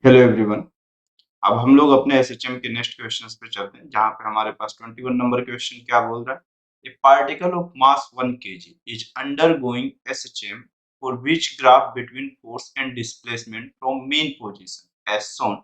Hello everyone. अब हम लोग अपने एसएचएम के नेक्स्ट क्वेश्चंस पे चलते हैं, जहाँ पे हमारे पास 21 नंबर क्वेश्चन क्या बोल रहा है। ए particle of mass 1 kg is undergoing SHM for which graph between force and displacement from mean position as shown.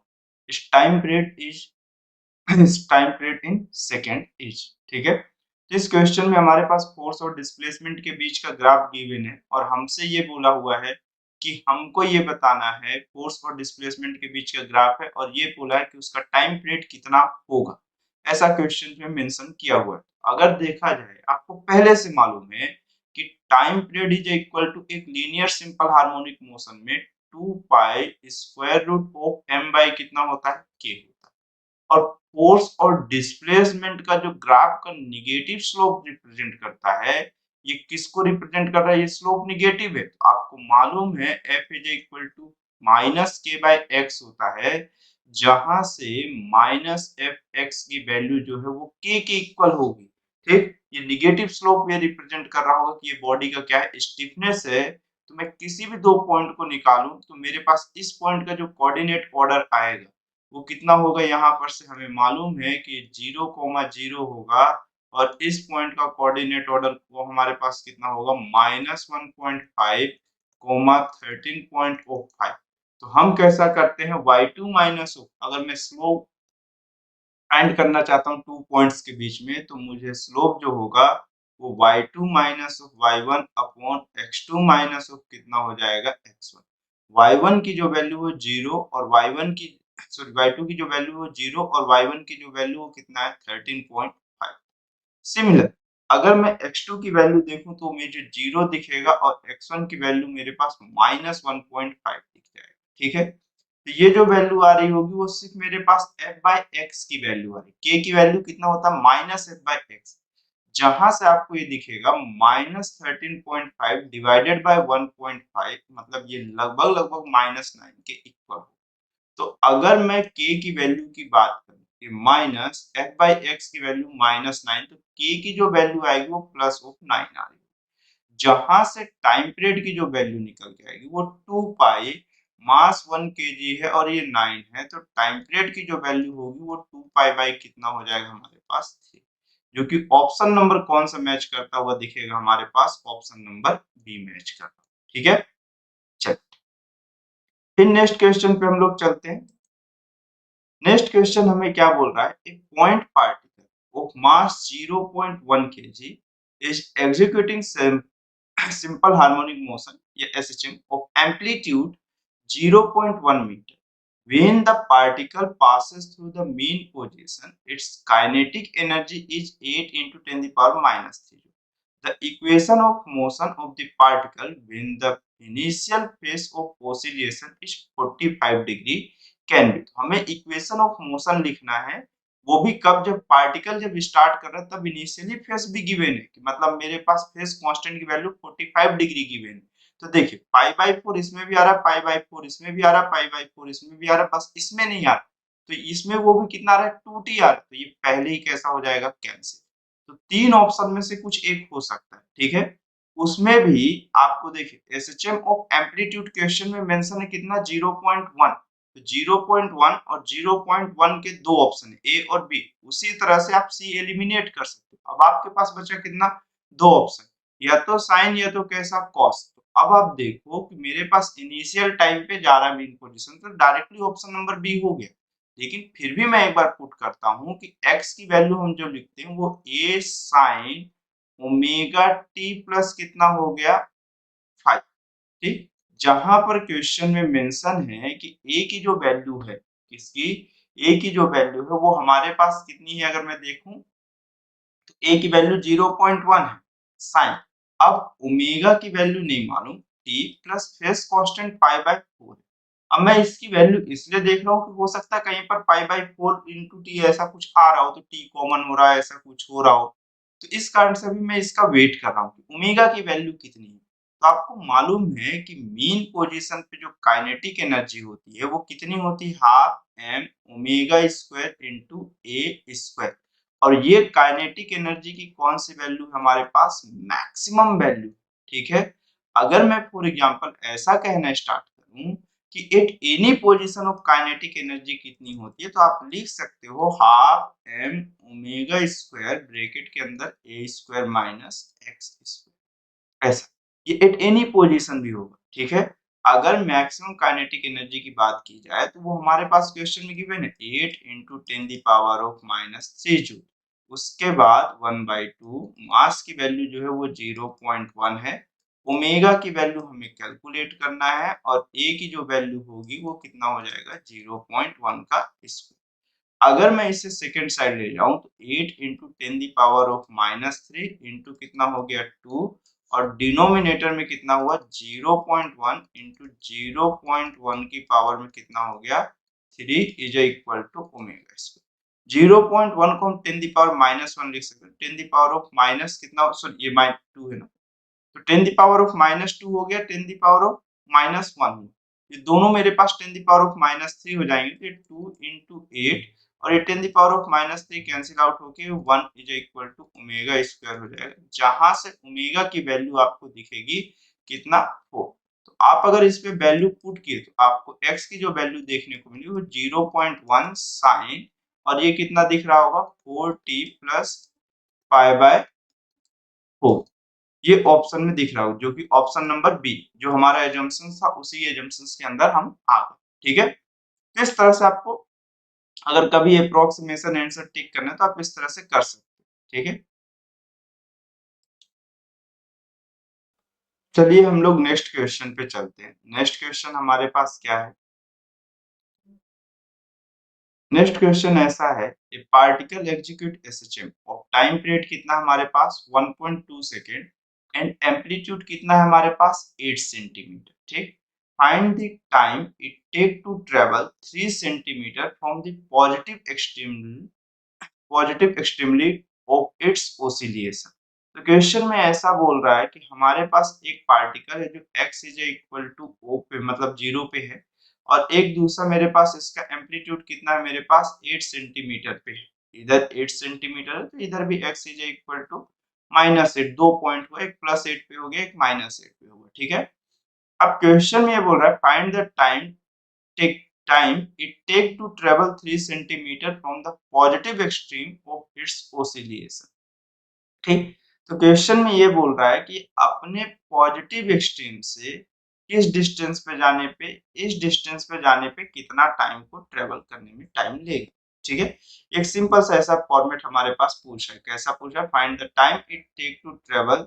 इस time period is time period in second is. ठीक है, तो इस क्वेश्चन में हमारे पास फोर्स और डिस्प्लेसमेंट के बीच का ग्राफ गिवन है और हमसे ये बोला हुआ है कि हमको ये बताना है फोर्स और डिस्प्लेसमेंट के बीच का ग्राफ है और ये बोला है कि उसका टाइम पीरियड कितना होगा। ऐसा क्वेश्चन में मेंशन किया हुआ है। अगर देखा जाए, आपको पहले से मालूम है कि time period is equal to एक लीनियर सिंपल हार्मोनिक मोशन में 2 pi square root of m by कितना होता है, k होता है। और फोर्स और डिस्प्लेसमेंट का जो ग्राफ का निगेटिव स्लोप रिप्रेजेंट करता है, ये किसको रिप्रेजेंट कर रहा है, ये स्लोप निगेटिव है। तो आपको मालूम है F is equal to minus K by X होता है, जहां से माइनस एफ एक्स की वैल्यू जो है वो के इक्वल होगी। ठीक, ये निगेटिव स्लोप ये रिप्रेजेंट कर रहा होगा कि ये बॉडी का क्या है, स्टिफनेस है। तो मैं किसी भी दो पॉइंट को निकालूं तो मेरे पास इस पॉइंट का जो कोऑर्डिनेट ऑर्डर आएगा वो कितना होगा। यहाँ पर से हमें मालूम है कि 0,0 होगा और इस पॉइंट का कोऑर्डिनेट ऑर्डर वो हमारे पास कितना होगा, -1.5 कोमा 13.05। तो हम कैसा करते हैं, y2 माइनस, अगर मैं स्लोप फाइंड करना चाहता हूँ टू पॉइंट्स के बीच में, तो मुझे स्लोप जो होगा वो y2 minus y1 upon x2 minus कितना हो जाएगा, x1। y1 की जो वैल्यू हो 0 और y1 की सॉरी y2 की जो वैल्यू हो 0 और y1 की जो वैल्यू हो कितना है, 13.5। सिमिलर अगर मैं x2 की वैल्यू देखूं तो मुझे 0 दिखेगा और x1 की वैल्यू मेरे पास -1.5 दिख जाएगा। ठीक है, तो ये जो वैल्यू आ रही होगी वो सिर्फ मेरे पास f बाय x की वैल्यू आ रही है। k की वैल्यू कितना होता है, -f बाय x, जहां से आपको ये दिखेगा -13.5 डिवाइडेड बाय 1.5, मतलब ये लगभग लगभग -9 के इक्वल हो। तो अगर मैं k की वैल्यू की बात करूं कि माइनस एफ बाई एक्स की वैल्यू -9, तो k की जो वैल्यू आएगी वो +9 आ रही है। जहां से टाइम पीरियड की जो वैल्यू निकल के आएगी वो 2 पाई मास 1 kg है और ये 9 है, तो टाइम पीरियड की जो वैल्यू होगी वो 2 पाई बाई कितना हो जाएगा हमारे पास 3, जो कि ऑप्शन नंबर कौन सा मैच करता हुआ दिखेगा हमारे पास, ऑप्शन नंबर बी मैच करता। ठीक है, चल फिर नेक्स्ट क्वेश्चन पे हम लोग चलते हैं। नेक्स्ट क्वेश्चन हमें क्या बोल रहा है, एक point particle of mass 0.1 kg is executing simple harmonic motion या SHM of amplitude 0.1 metre. When the particle passes through the mean position, its kinetic energy is 8 into 10 the power minus 3. The equation of motion of the particle when the initial phase of oscillation is 45 degree can be। तो हमें equation of motion लिखना है, वो भी कब, जब particle जब start कर रहा है तब इनिशियली फेस भी गिवन है कि मतलब मेरे पास फेस कांस्टेंट की वैल्यू 45 डिग्री गिवन है। तो देखिए पाई बाई 4 इसमें भी आ रहा है, पाई बाई 4 इसमें भी आ रहा है, पाई बाई 4 इसमें भी आ रहा है, बस इसमें नहीं आ रहा। तो इसमें वो भी कितना आ रहा है, 2t आ रहा है, तो ये पहले ही कैसा हो जाएगा, कैंसिल। तो तीन ऑप्शन में से कुछ एक हो सकता है। ठीक है, उसमें भी आपको देखिए एसएचएम ऑफ एम्पलीट्यूड क्वेश्चन में मेंशन है कितना, 0.1। तो 0.1 और 0.1 के दो ऑप्शन है, ए और बी। उसी तरह से आप सी एलिमिनेट कर सकते हो। अब आपके पास बचा कितना, दो ऑप्शन, या तो साइन या तो कैसा, कॉस। तो अब आप देखो कि मेरे पास इनिशियल टाइम पे जा रहा है मीन पोजीशन, तो डायरेक्टली ऑप्शन नंबर बी हो गया। लेकिन फिर भी मैं एक बार पुट करता हूं कि x की वैल्यू हम जो लिखते हैं वो a sin omega T plus कितना हो गया, 5। ठीक, जहां पर क्वेश्चन में मेंशन है कि a की जो वैल्यू है, किसकी, a की जो वैल्यू है वो हमारे पास कितनी है, अगर मैं देखूं तो a की वैल्यू 0.1 है साइन। अब ओमेगा की वैल्यू नहीं मालूम, t plus face constant pi by 4। अब मैं इसकी वैल्यू इसलिए देख रहा हूँ कि हो सकता है कहीं पर पाई बाय 4 इंटू टी ऐसा कुछ आ रहा हो, तो t कॉमन हो रहा है, ऐसा कुछ हो रहा हो। तो इस कारण से अभी मैं इसका वेट कर रहा हूँ कि ओमेगा की वैल्यू कितनी है। तो आपको मालूम है कि मीन पोजीशन पे जो काइनेटिक एनर्जी होती है वो कितनी होती है, half M omega square into A square. और ये काइनेटिक एनर्जी की कौन सी वैल्यू हमारे पास, मैक्सिमम वैल्यू। ठीक है, अगर मैं फॉर एग्जांपल ऐसा कहना स्टार्ट करूं कि at any position of kinetic energy कितनी होती है, तो आप लिख सकते हो half m omega square bracket के अंदर a square minus x square, ऐसा। ये एट एनी पोजीशन भी होगा, ठीक है। अगर मैक्सिमम काइनेटिक एनर्जी की बात की जाए तो वो हमारे पास क्वेश्चन में गिवन है 8 इंटू 10⁻³ जूल। उसके बाद 1/2 मास की वैल्यू जो है वो 0.1 है। ओमेगा की वैल्यू हमें कैलकुलेट करना है और ए की जो वैल्यू होगी वो कितना हो जाएगा 0.1 का स्क्वायर। अगर मैं इसे सेकेंड साइड ले जाऊं तो 8 इंटू 10⁻³ इंटू कितना हो गया 2 और डिनोमिनेटर में कितना हुआ 0.1 इंटू 0.1 की पावर में कितना हो गया 3 is equal to omega square. 0.1 को हम 10⁻⁻1 लिख सकते हैं। 10 पावर ऑफ माइनस कितना, सॉरी ये -2 है ना, तो 10⁻⁻2 हो गया 10⁻⁻1, ये दोनों मेरे पास 10⁻³ हो जाएंगे, तो ये 2 इंटू 8 और ये 10⁻³ कैंसिल आउट होके 1 is equal to omega square हो जाएगा, जहां से ओमेगा की वैल्यू आपको दिखेगी कितना 4। तो आप अगर इस पे वैल्यू पुट किए तो आपको x की जो वैल्यू देखने को मिली वो 0.1 साइन और ये कितना दिख रहा होगा 4t प्लस पाई बाय 4, ये ऑप्शन में दिख रहा हो, जो कि ऑप्शन नंबर बी जो हमारा एजम्पशन था उसी एजम्पशन के अंदर हम आ गए, ठीक है। तो इस तरह से आपको अगर कभी अप्रोक्सीमेशन आंसर टिक करना है तो आप इस तरह से कर सकते हैं, ठीक है। चलिए हम लोग नेक्स्ट क्वेश्चन पे चलते हैं। नेक्स्ट क्वेश्चन हमारे पास क्या है, नेक्स्ट क्वेश्चन ऐसा है, ए पार्टिकल एग्जीक्यूट एसएचएम और टाइम पीरियड कितना हमारे पास 1.2 सेकेंड एंड एम्पलीट्यूड कितना है हमारे पास 8 सेंटीमीटर, ठीक। Find the time it take to travel 3 centimetre from the positive extremely of its oscillation. तो क्वेश्चन में ऐसा बोल रहा है कि हमारे पास एक पार्टिकल है जो x is equal to o पे मतलब 0 पे है और एक दूसरा मेरे पास इसका एम्पलीट्यूड कितना है मेरे पास 8 सेंटीमीटर पे है। इधर 8 सेंटीमीटर है तो इधर भी x is equal to -8, 2 point हुआ, एक +8 पे हो गया एक -8 पे होगा, ठीक है। अब क्वेश्चन में ये बोल रहा है find the time it take to travel 3 centimeter from the positive extreme of its oscillation, ठीक। तो क्वेश्चन में ये बोल रहा है कि अपने पॉजिटिव एक्सट्रीम से किस डिस्टेंस पे जाने पे, इस डिस्टेंस पे जाने पे कितना टाइम को ट्रेवल करने में टाइम लेगा, ठीक है। एक सिंपल सा ऐसा फॉर्मेट हमारे पास पूछा है, कैसा पूछा है, find the time it take to travel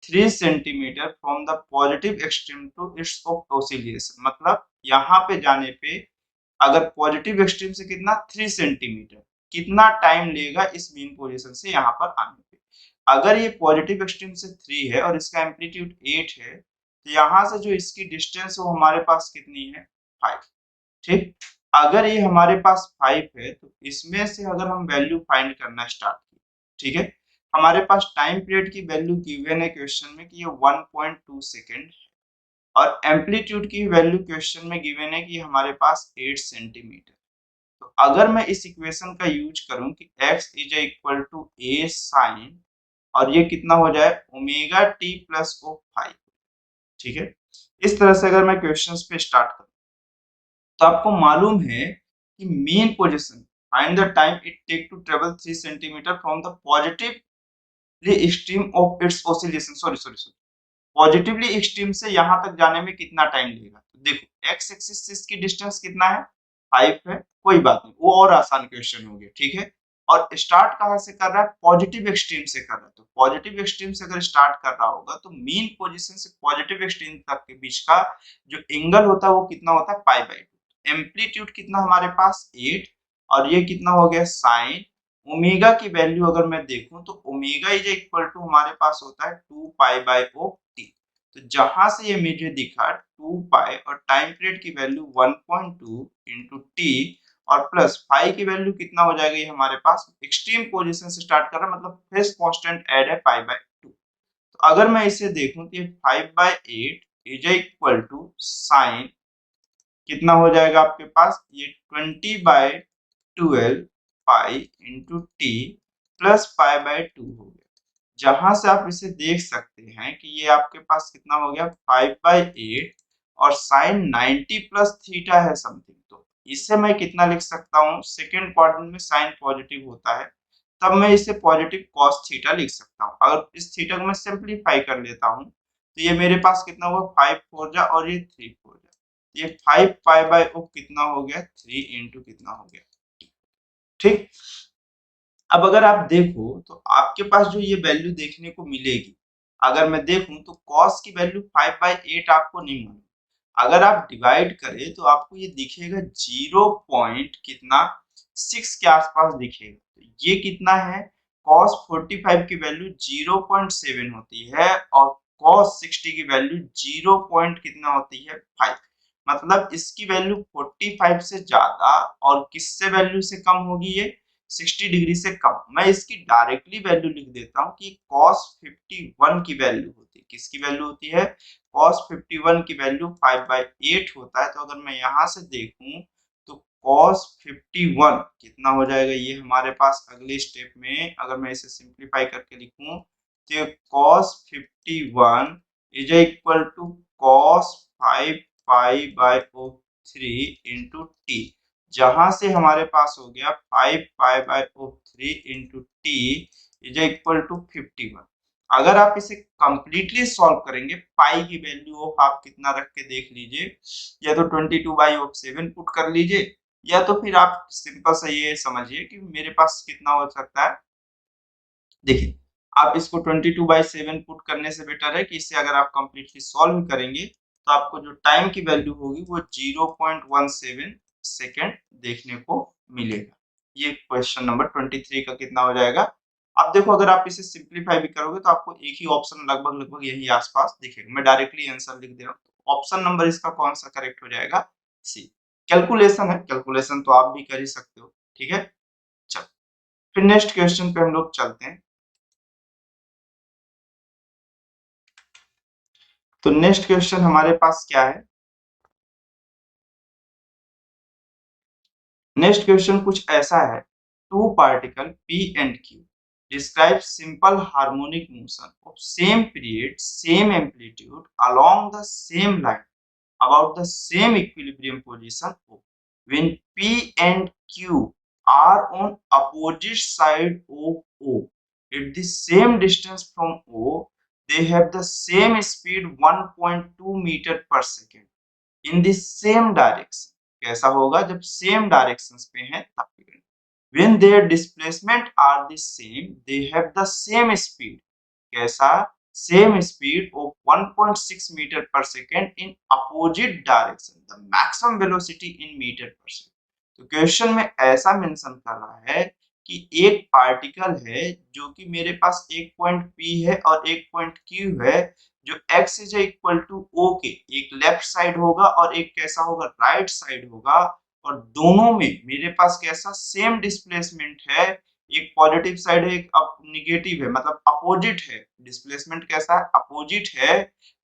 3 centimetre from the positive extreme to its of oscillation, मतलब यहाँ पे जाने पे अगर पॉजिटिव एक्सट्रीम से कितना 3 सेंटीमीटर, कितना टाइम लेगा इस मीन पोजीशन से यहाँ पर आने पे। अगर ये पॉजिटिव एक्सट्रीम से 3 है और इसका एम्पलीट्यूड 8 है तो यहाँ से जो इसकी डिस्टेंस वो हमारे पास कितनी है 5, ठीक। अगर ये हमारे पास 5 है तो इसमें से अगर हम वैल्यू फाइंड करना स्टार्ट किए, ठीक है, हमारे पास टाइम पीरियड की वैल्यू गिवन है क्वेश्चन में कि ये 1.2 सेकेंड और एम्पलीट्यूड की वैल्यू क्वेश्चन में गिवन है कि हमारे पास 8 सेंटीमीटर। तो अगर मैं इस इक्वेशन का यूज करूं कि x is equal to a sine और ये कितना हो जाए ओमेगा t प्लस ओ 5, ठीक है। इस तरह से अगर मैं क्वेश्चंस पे स्टार्ट करूं तो आपको मालूम है कि mean position find the time it take to travel 3 centimetre from the positively extreme of its oscillation, sorry positively extreme से यहां तक जाने में कितना टाइम लगेगा। तो देखो एक्स एक्सिस से इसकी डिस्टेंस कितना है 5 है, कोई बात नहीं वो और आसान क्वेश्चन हो गया, ठीक है। और स्टार्ट कहां से कर रहा है पॉजिटिव एक्सट्रीम से कर रहा है, तो पॉजिटिव एक्सट्रीम से अगर स्टार्ट कर रहा होगा तो मेन पोजीशन से पॉजिटिव एक्सट्रीम तक के बीच का जो एंगल होता है वो कितना होता है π/2। एम्पलीट्यूड कितना हमारे पास 8 और ये कितना हो गया साइन ओमेगा की वैल्यू अगर मैं देखूं तो ओमेगा इज इक्वल टू हमारे पास होता है 2π/o t। तो जहां से ये मुझे दिखा 2 पाई और टाइम पीरियड की वैल्यू 1.2 इंटू टी और प्लस 5 की वैल्यू कितना हो जाएगा, ये हमारे पास एक्सट्रीम पोजीशन से स्टार्ट कर रहा है मतलब फेज कांस्टेंट ऐड है π/2। तो अगर मैं इसे देखूं तो ये 5/8 इज इक्वल टू साइन कितना हो जाएगा आपके पास ये 20/12 पाई इंटू टी प्लस π/2 हो गया। जहां से आप इसे देख सकते हैं कि ये आपके पास कितना हो गया 5/8 और साइन 90 प्लस थीटा है समथिंग, तो इससे मैं कितना लिख सकता हूँ, सेकेंड क्वाड्रेंट में साइन पॉजिटिव होता है तब मैं इसे पॉजिटिव कॉस थीटा लिख सकता हूँ। अगर इस थीटा को मैं सिंप्लीफाई कर लेता हूँ तो ये मेरे पास कितना हुआ 5 4 जा और ये 3 4 जा, ये 5 पाई बाय ओ कितना हो गया 3 इंटू कितना हो गया, ठीक। अब अगर आप देखो तो आपके पास जो ये वैल्यू देखने को मिलेगी, अगर मैं देखूं तो cos की वैल्यू 5 बाई 8 आपको नहीं मालूम, अगर आप डिवाइड करें तो आपको ये दिखेगा 0 पॉइंट कितना 6 के आसपास दिखेगा, तो ये कितना है cos 45 की वैल्यू 0.7 होती है और cos 60 की वैल्यू 0 पॉइंट कितना होती है 5, मतलब इसकी वैल्यू 45 से ज्यादा और किससे वैल्यू से कम होगी, ये 60 डिग्री से कम। मैं इसकी डायरेक्टली वैल्यू लिख देता हूँ कि cos 51 की वैल्यू होती है, किसकी वैल्यू होती है cos 51 की वैल्यू 5 बाई 8 होता है। तो अगर मैं यहाँ से देखूं तो cos 51 कितना हो जाएगा, ये हमारे पास अगले स्टेप में अगर मैं इसे सिंप्लीफाई करके लिखूं तो cos 51 is equal to cos 5 pi by 3 into T, जहां से हमारे पास हो गया 5 pi by 3 into T is equal to 51। अगर आप इसे कंप्लीटली सॉल्व करेंगे, पाई की वैल्यू ऑफ आप कितना रख के देख लीजिए, या तो 22 बाई ऑफ 7 पुट कर लीजिए, या तो फिर आप सिंपल सा ये समझिए कि मेरे पास कितना हो सकता है, देखिए आप इसको 22 बाई 7 पुट करने से बेटर है कि इसे अगर आप कंप्लीटली सॉल्व करेंगे तो आपको जो टाइम की वैल्यू होगी वो 0.17 सेकेंड देखने को मिलेगा। ये क्वेश्चन नंबर 23 का कितना हो जाएगा। अब देखो अगर आप इसे सिंप्लीफाई भी करोगे तो आपको एक ही ऑप्शन लगभग लगभग यही आसपास दिखेगा, मैं डायरेक्टली आंसर लिख दे रहा हूँ। ऑप्शन नंबर इसका कौन सा करेक्ट हो जाएगा, सी। कैलकुलेशन है, कैलकुलेशन तो आप भी कर ही सकते हो, ठीक है। चलो फिर नेक्स्ट क्वेश्चन पे हम लोग चलते हैं। तो नेक्स्ट क्वेश्चन हमारे पास क्या है, नेक्स्ट क्वेश्चन कुछ ऐसा है, two particle P and Q describe simple harmonic motion of same period same amplitude along the same line about the same equilibrium position O. When P and Q are on opposite side of O at the same distance from O, they have the same speed 1.2 meter per second in the same direction। कैसा होगा जब same directions पे हैं तब when their displacement are the same they have the same speed, कैसा same speed of 1.6 meter per second in opposite direction, the maximum velocity in meter per second। तो question में ऐसा मेंशन कर रहा है कि एक पार्टिकल है जो कि मेरे पास एक पॉइंट P है और एक पॉइंट Q है, जो x is equal to O के एक लेफ्ट साइड होगा और एक कैसा होगा राइट साइड होगा, और दोनों में मेरे पास कैसा सेम डिस्प्लेसमेंट है, एक पॉजिटिव साइड है एक निगेटिव है, मतलब अपोजिट है, डिस्प्लेसमेंट कैसा है अपोजिट है,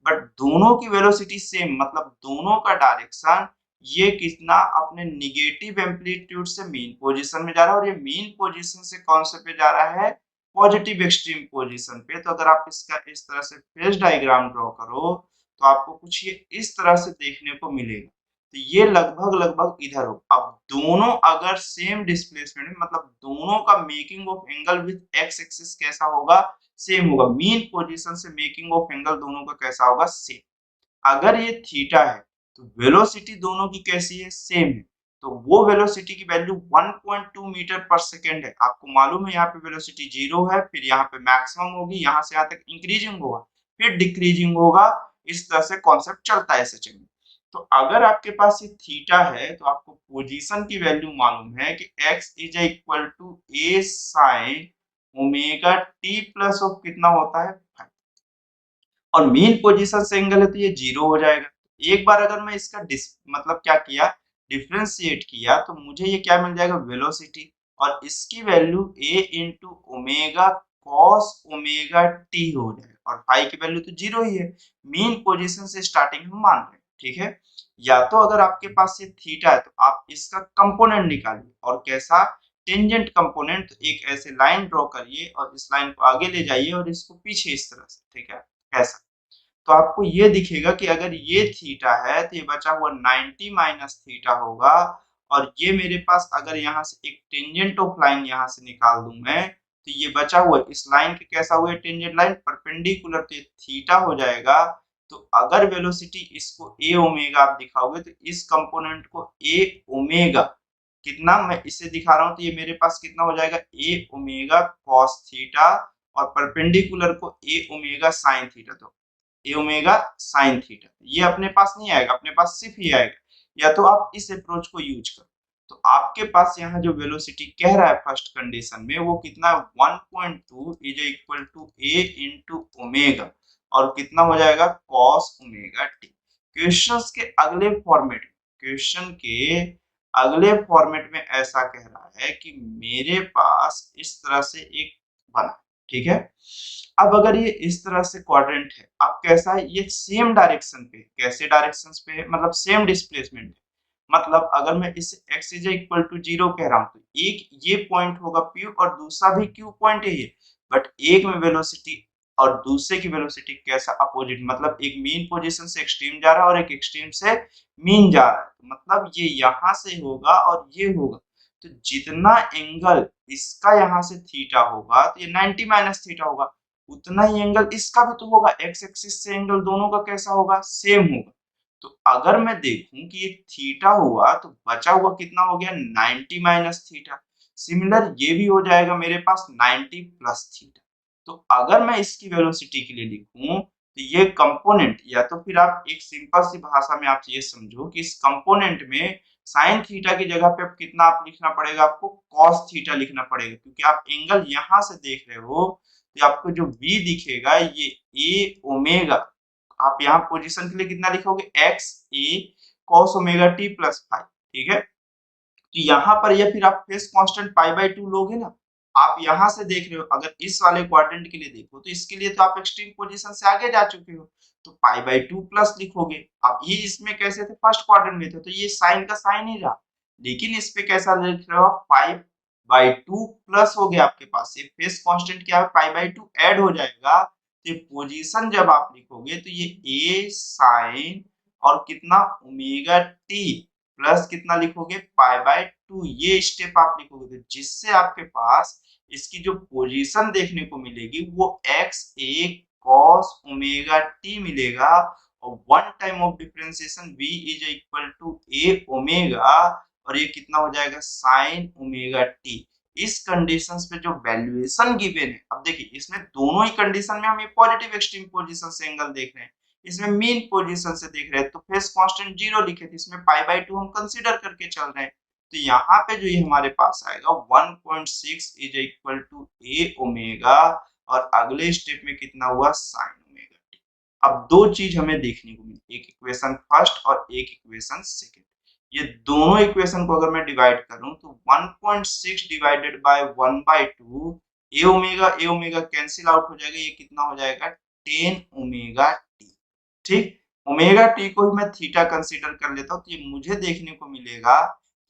बट दोनों की वेलोसिटी सेम, मतलब दोनों का डायरेक्शन ये कितना अपने निगेटिव एम्पलीट्यूड से मीन पोजीशन में जा रहा है, और ये मीन पोजीशन से कौन से पे जा रहा है पॉजिटिव एक्सट्रीम पोजीशन पे। तो अगर आप इसका इस तरह से फेज डायग्राम ड्रॉ करो तो आपको कुछ ये इस तरह से देखने को मिलेगा, तो ये लगभग लगभग इधर हो। अब दोनों अगर सेम डिस्प्लेसमेंट में, मतलब दोनों का making of angle with x axis कैसा होगा सेम होगा, मीन पोजीशन से मेकिंग ऑफ एंगल दोनों का कैसा होगा सेम। अगर ये थीटा है तो वेलोसिटी दोनों की कैसी है सेम है, तो वो वेलोसिटी की वैल्यू 1.2 मीटर पर सेकेंड है। आपको मालूम है यहाँ पे वेलोसिटी 0 है, फिर यहाँ पे मैक्सिमम होगी, यहाँ से यहाँ तक इंक्रीजिंग होगा फिर डिक्रीजिंग होगा, इस तरह से कॉन्सेप्ट चलता है सचिन में। तो अगर आपके पास ये थीटा है तो आपको पोजीशन की वैल्यू मालूम है कि x is equal to a sin omega t plus of कितना होता है 5, और मीन पोजीशन से एंगल है तो ये 0 हो जाएगा। एक बार अगर मैं इसका मतलब क्या किया डिफरेंशिएट किया तो मुझे ये क्या मिल जाएगा वेलोसिटी, और इसकी value a into omega cos omega T हो जाएगा, और फाई की वैल्यू तो 0 ही है, मीन पोजीशन से स्टार्टिंग हम मान रहे हैं, ठीक है। या तो अगर आपके पास ये थीटा है तो आप इसका कंपोनेंट निकालिए, और कैसा टेंजेंट कंपोनेंट, एक ऐसे लाइन ड्रॉ करिए और इस लाइन को आगे ले जाइए और इसको पीछे इस तरह से, ठीक है ऐसा। तो आपको ये दिखेगा कि अगर ये थीटा है तो ये बचा हुआ 90 माइनस थीटा होगा, और ये मेरे पास अगर यहाँ से एक टेंजेंट ऑफ लाइन यहाँ से निकाल दूं मैं, तो ये बचा हुआ इस लाइन के कैसा हुआ टेंजेंट लाइन परपेंडिकुलर, तो ये थीटा हो जाएगा। तो अगर वेलोसिटी इसको ए ओमेगा आप दिखाओगे तो इस कंपोनेंट को ए ओमेगा कितना, मैं इसे दिखा रहा हूं तो ये मेरे पास कितना हो जाएगा ए ओमेगा कॉस थीटा, और परपेंडिकुलर को ए ओमेगा साइन थीटा, तो ए ओमेगा साइन थीटा ये अपने पास नहीं आएगा, अपने पास सिर्फ ये आएगा। या तो आप इस अप्रोच को यूज करो, तो आपके पास यहाँ जो वेलोसिटी कह रहा है फर्स्ट कंडीशन में वो कितना 1.2 is equal to A into omega, और कितना हो जाएगा कॉस ओमेगा टी। क्वेश्चंस के अगले फॉर्मेट में, क्वेश्चन के अगले फॉर्मेट में ऐसा कह रहा है कि मेरे पास इस तरह से एक बना, ठीक है। अब अगर ये इस तरह से क्वाड्रेंट है, अब कैसा है, ये सेम डायरेक्शन पे, कैसे डायरेक्शंस पे है, मतलब सेम डिस्प्लेसमेंट है। मतलब अगर मैं इसे x इज इक्वल टू 0 कह रहा हूं तो एक ये पॉइंट होगा P और दूसरा भी Q पॉइंट है ये, बट एक में वेलोसिटी और दूसरे की वेलोसिटी कैसा अपोजिट, मतलब एक मीन पोजीशन से एक्सट्रीम जा रहा है और एक एक्सट्रीम से मीन जा रहा है, तो मतलब ये यहां से होगा और ये होगा, तो जितना एंगल इसका यहाँ से थीटा होगा तो ये 90 माइनस थीटा होगा, उतना ही एंगल इसका भी तो होगा, एक्स एक्सिस से एंगल दोनों का कैसा होगा सेम होगा। तो अगर मैं देखूं कि ये थीटा हुआ तो बचा हुआ कितना हो गया 90 माइनस थीटा, सिमिलर ये भी हो जाएगा मेरे पास 90 प्लस थीटा। तो अगर मैं इसकी वेलोसिटी के लिए लिखूं तो ये कंपोनेंट, या तो फिर आप एक सिंपल सी भाषा में आप ये समझो कि इस कंपोनेंट में साइन थीटा की जगह पे अब कितना आप लिखना पड़ेगा, आपको कॉस थीटा लिखना पड़ेगा, क्योंकि आप एंगल यहां से देख रहे हो तो आपको जो v दिखेगा ये ए ओमेगा, आप यहाँ पोजीशन के लिए कितना लिखोगे X A cos omega T plus five, ठीक है। तो यहाँ पर या फिर आप फेस कांस्टेंट पाई बाय 2 लोगे ना, आप यहाँ से देख रहे हो, अगर इस वाले क्वाड्रेंट के लिए देखो तो इसके लिए तो आप एक्सट्रीम पोजीशन से आगे जा चुके हो, तो पाई बाय 2 प्लस लिखोगे। अब ये इसमें कैसे थे, फर्स्ट क्वाड्रेंट में थे तो ये साइन का साइन ही रहा, लेकिन इस पे कैसा लिख रहे हो आप पाई बाय 2 प्लस हो गया आपके पास, ये फेस कांस्टेंट क्या है पाई बाय 2 ऐड हो जाएगा, तो ये पोजीशन जब आप लिखोगे तो ये ए साइन और कितना ओमेगा टी प्लस कितना लिखोगे पाई बाय 2, ये स्टेप आप लिखोगे, तो जिससे आपके पास इसकी जो पोजीशन देखने को मिलेगी वो X A cos omega T मिलेगा, और one time of differentiation v is equal to A omega, और ये कितना हो जाएगा साइन ओमेगा टी। इस कंडीशंस पे जो वैल्यूएशन गिवन है, अब देखिए इसमें दोनों ही कंडीशन में हम ये पॉजिटिव एक्सट्रीम पोजीशन से एंगल देख रहे हैं, इसमें मीन पोजीशन से देख रहे हैं तो फेस कांस्टेंट 0 लिखे थे, इसमें पाई बाय 2 हम कंसीडर करके चल रहे हैं, तो यहाँ पे जो ये हमारे पास आएगा 1.6 is equal to A omega, और अगले स्टेप में कितना हुआ साइन ओमेगा टी। अब दो चीज हमें देखने को मिली, एक इक्वेशन फर्स्ट और एक इक्वेशन सेकंड, ये दोनों इक्वेशन को अगर मैं डिवाइड करूं तो 1.6 divided by 1/2 A omega cancel out हो जाएगा, ये कितना हो जाएगा 10 ओमेगा टी, ठीक। ओमेगा टी को ही मैं थीटा कंसीडर कर लेता हूं, तो ये मुझे देखने को मिलेगा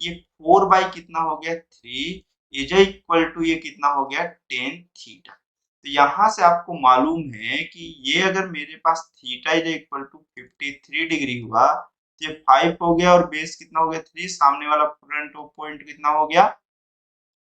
ये 4 बाई कितना हो गया 3 इज इक्वल टू ये कितना हो गया 10 थीटा। तो यहां से आपको मालूम है कि ये अगर मेरे पास theta is equal to 53 degree हुआ तो ये 5 हो गया, और बेस कितना हो गया 3, सामने वाला फ्रंट ऑफ पॉइंट कितना हो गया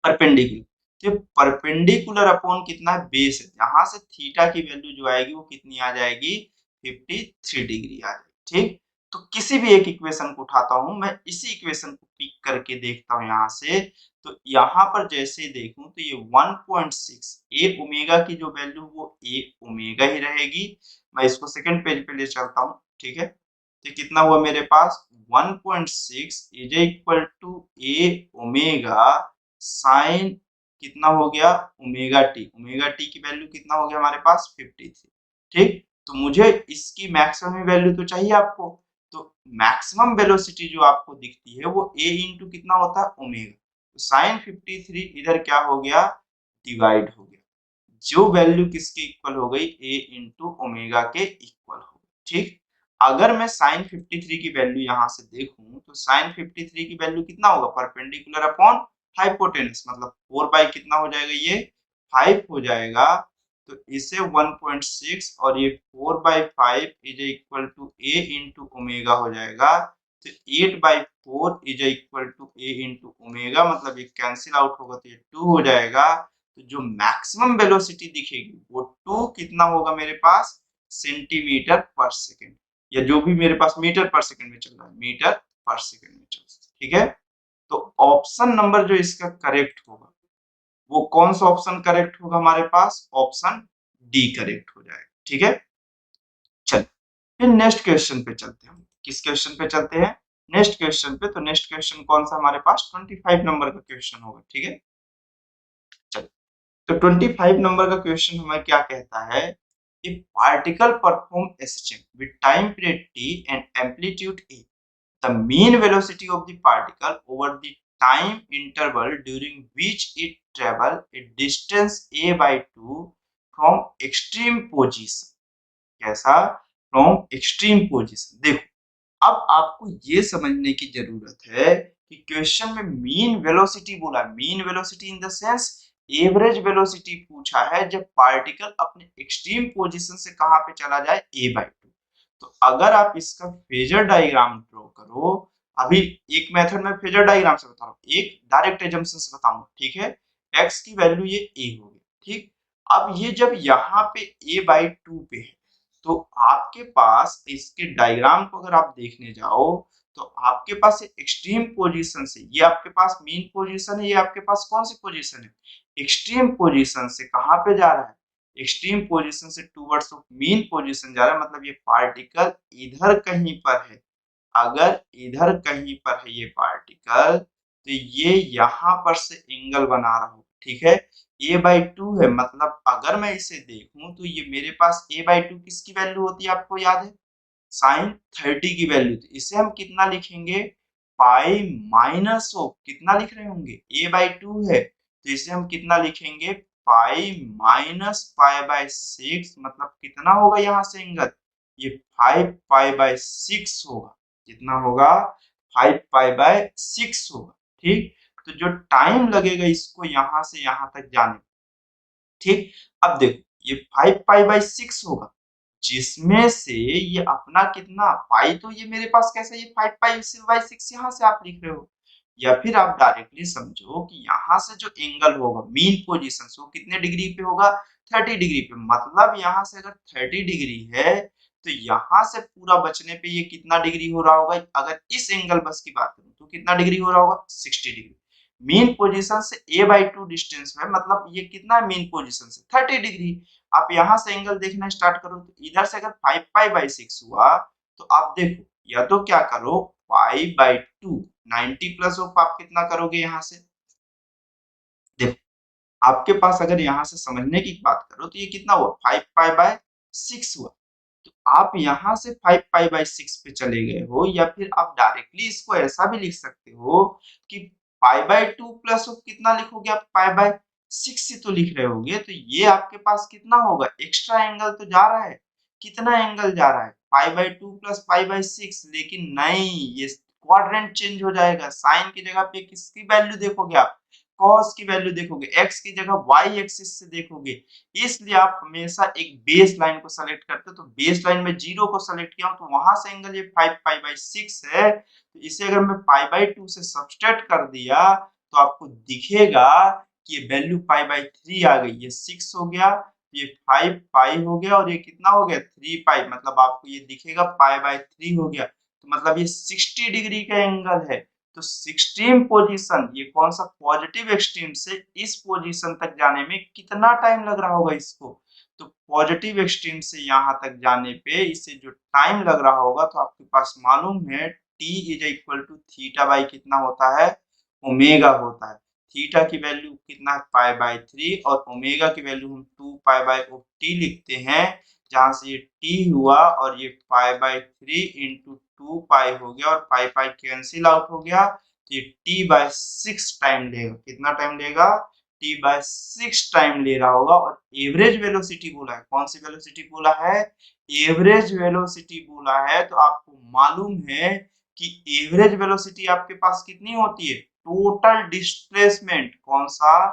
परपेंडिकुलर, तो परपेंडिकुलर अपॉन कितना है बेस है, यहाँ से थीटा की वैल्यू जो आएगी वो कितनी आ जाएगी 53 डिग्री आ जाएगी, ठीक। तो किसी भी एक इक्वेशन को उठाता हूं मैं, इसी इक्वेशन को पिक करके देखता हूं यहाँ से, तो यहाँ पर जैसे देखूं तो ये 1.6 ए ओमेगा की जो वैल्यू वो ए ओमेगा ही रहेगी। मैं इसको सेकंड पेज पे ले चलता हूँ, ठीक है। तो कितना हुआ मेरे पास 1.6 is equal to A omega sine कितना हो गया ओमेगा टी की वैल्यू कितना हो गया हमारे पास 53, ठीक। तो मुझे इसकी मैक्सिमम वैल्यू तो चाहिए आपको, तो मैक्सिमम वेलोसिटी जो आपको दिखती है वो a इंटू कितना होता है ओमेगा, तो साइन 53 इधर क्या हो गया डिवाइड हो गया, जो वैल्यू किसके इक्वल हो गई a इंटू ओमेगा के इक्वल हो गई, ठीक। अगर मैं साइन 53 की वैल्यू यहां से देखूं तो साइन 53 की वैल्यू कितना होगा परपेंडिकुलर अपॉन हाइपोटेनस, मतलब 4 बाई कितना हो जाएगा ये 5 हो जाएगा, तो इसे 1.6 और ये 4/5 is equal to A into omega हो जाएगा। तो 8/4 is equal to A into omega, मतलब ये कैंसिल आउट होगा तो ये 2 हो जाएगा। तो जो मैक्सिमम वेलोसिटी दिखेगी वो 2 कितना होगा मेरे पास, सेंटीमीटर पर सेकेंड, या जो भी मेरे पास मीटर पर सेकेंड में चल रहा है, मीटर पर सेकेंड में चल रहा है। ठीक है, तो ऑप्शन नंबर जो इसका करेक्ट होगा वो कौन सा ऑप्शन करेक्ट होगा हमारे पास, ऑप्शन डी करेक्ट हो जाएगा। ठीक है, चल फिर नेक्स्ट क्वेश्चन पे चलते हैं। हम किस क्वेश्चन पे चलते हैं, नेक्स्ट क्वेश्चन पे। तो नेक्स्ट क्वेश्चन कौन सा हमारे पास 25 नंबर का क्वेश्चन होगा। ठीक है, चल तो 25 नंबर का क्वेश्चन हमें क्या कहता है, कि particle perform SHM with time period T and amplitude A, the mean velocity of the particle over the time interval during which it travel a distance a by 2 from extreme position। कैसा, from extreme position। देखो, अब आपको ये समझने की जरूरत है कि क्वेश्चन में मीन वेलोसिटी बोला, mean velocity in the sense average velocity पूछा है जब पार्टिकल अपने एक्सट्रीम पोजीशन से कहां पे चला जाए, a/2। तो अगर आप इसका फेजर डायग्राम ड्रॉ करो, अभी एक मेथड में फेजर डायग्राम से बता रहा हूं, एक डायरेक्ट एजम्पशन से बताऊंगा। ठीक है, x की वैल्यू ये a होगी। ठीक, अब ये जब यहाँ पे a/2 पे है, तो आपके पास इसके डायग्राम को अगर आप देखने जाओ, तो आपके पास एक्सट्रीम पोजीशन से, ये आपके पास मीन पोजीशन है, ये आपके पास कौन सी पोजीशन है, एक्सट्रीम पोजीशन से कहां पे जा रहा है, एक्सट्रीम पोजीशन से टूवर्ड्स मीन पोजीशन जा रहा है। मतलब ये पार्टिकल इधर कहीं पर है, अगर इधर कहीं पर है ये पार्टिकल, तो ये यहाँ पर से एंगल बना रहा हूँ। ठीक है, a/2 है, मतलब अगर मैं इसे देखूं तो ये मेरे पास a/2 किसकी वैल्यू होती है, आपको याद है, साइन 30 की वैल्यू थी। इसे हम कितना लिखेंगे, पाई माइनस ऑफ, कितना लिख रहे होंगे, a/2 है तो इसे हम कितना लिखेंगे, पाई माइनस पाई/6, मतलब कितना होगा यहाँ से एंगल, ये 5 पाई/6 होगा। कितना होगा, 5 पाई/6 होगा। ठीक, तो जो टाइम लगेगा इसको यहाँ से यहाँ तक जाने, ठीक, अब देखो ये 5 पाई/6 होगा, जिसमें से ये अपना कितना पाई, तो ये मेरे पास कैसा, ये 5 पाई/6 यहाँ से आप लिख रहे हो, या फिर आप डायरेक्टली समझो कि यहाँ से जो एंगल होगा मीन पोजीशन से वो कितने डिग्री पे होगा, 30 डिग्री पे। मतलब यहाँ से अगर 30 डिग्री है तो यहाँ से पूरा बचने पे ये कितना डिग्री हो रहा होगा, अगर इस एंगल बस की बात करूं तो कितना डिग्री हो रहा होगा, 60 डिग्री। मीन पोजीशन से a/2 डिस्टेंस में, मतलब ये कितना है मीन पोजीशन से 30 डिग्री। आप यहाँ से एंगल देखना स्टार्ट करो, तो इधर से अगर 5 पाई/6 हुआ, तो आप देखो या तो क्या करो, पाई/2 90 प्लस ऑफ आप कितना करोगे यहाँ से, देखो आपके पास अगर यहाँ से समझने की बात करो तो ये कितना हुआ, 5 पाई/6 हुआ। तो आप यहाँ से 5 पाई/6 पे चले गए हो, या फिर आप डायरेक्टली इसको ऐसा भी लिख सकते हो कि पाई/2 प्लस कितना लिखोगे आप, पाई/6 ही तो लिख रहे होगे। तो ये आपके पास कितना होगा, एक्स्ट्रा एंगल तो जा रहा है, कितना एंगल जा रहा है, पाई/2 प्लस पाई/6, लेकिन नहीं, ये क्वाड्रेंट चेंज हो जाएगा। साइन की जगह पे किसकी वैल्यू देखोगे आप, कॉस की वैल्यू देखोगे, एक्स की जगह वाई एक्सिस से देखोगे। इसलिए आप हमेशा एक बेस लाइन को सेलेक्ट करते हो, तो बेस लाइन में 0 को सेलेक्ट किया तो वहां से एंगल ये 5 पाई/6 है। तो इसे अगर मैं पाई/2 से सब्सट्रैक्ट कर दिया तो आपको दिखेगा कि ये वैल्यू पाई/3 आ गई, ये 6 हो गया, ये 5 पाई हो गया, और ये कितना हो गया, 3 पाई, मतलब आपको ये दिखेगा पाई/3 हो गया। तो मतलब ये 60 डिग्री का एंगल है। तो एक्सट्रीम पोजीशन, ये कौन सा पॉजिटिव एक्सट्रीम से इस पोजीशन तक जाने में कितना टाइम लग रहा होगा इसको, तो पॉजिटिव एक्सट्रीम से यहाँ तक जाने पे इसे जो टाइम लग रहा होगा, तो आपके पास मालूम है T is equal to theta by कितना होता है, ओमेगा होता है। थीटा की वैल्यू कितना है, पाई/3, और ओमेगा की वैल्यू हम 2 पाई/टी लिखते हैं, जहां से ये टी हुआ और ये पाई/3 इंटू 2 पाई हो गया, और पाई पाई कैंसिल आउट हो गया, तो ये t/6 टाइम लेगा। कितना टाइम लेगा, t/6 टाइम ले रहा होगा। और एवरेज वेलोसिटी बोला है, कौन सी वेलोसिटी बोला है, एवरेज वेलोसिटी बोला है। तो आपको मालूम है कि एवरेज वेलोसिटी आपके पास कितनी होती है, टोटल डिस्प्लेसमेंट, कौन सा,